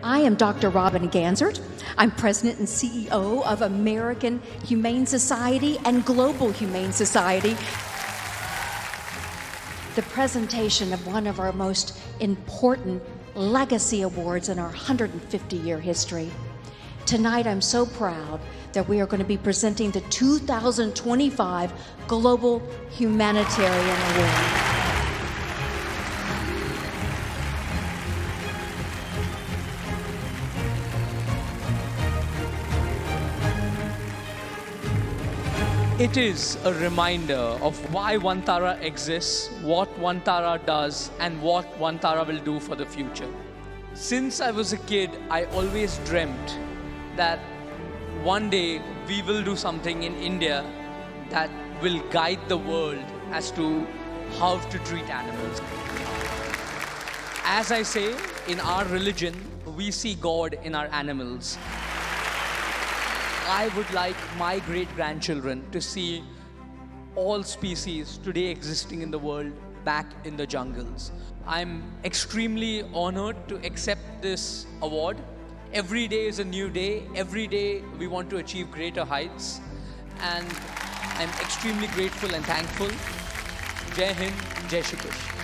I am Dr. Robin Ganzert. I'm President and CEO of American Humane Society and Global Humane Society. The presentation of one of our most important legacy awards in our 150-year history. Tonight, I'm so proud that we are going to be presenting the 2025 Global Humanitarian Award. It is a reminder of why Vantara exists, what Vantara does, and what Vantara will do for the future. Since I was a kid, I always dreamt that one day we will do something in India that will guide the world as to how to treat animals. As I say, in our religion, we see God in our animals. I would like my great-grandchildren to see all species today existing in the world back in the jungles. I'm extremely honored to accept this award. Every day is a new day. Every day we want to achieve greater heights. And I'm extremely grateful and thankful. Jai Hind, Jai Shri Krishna.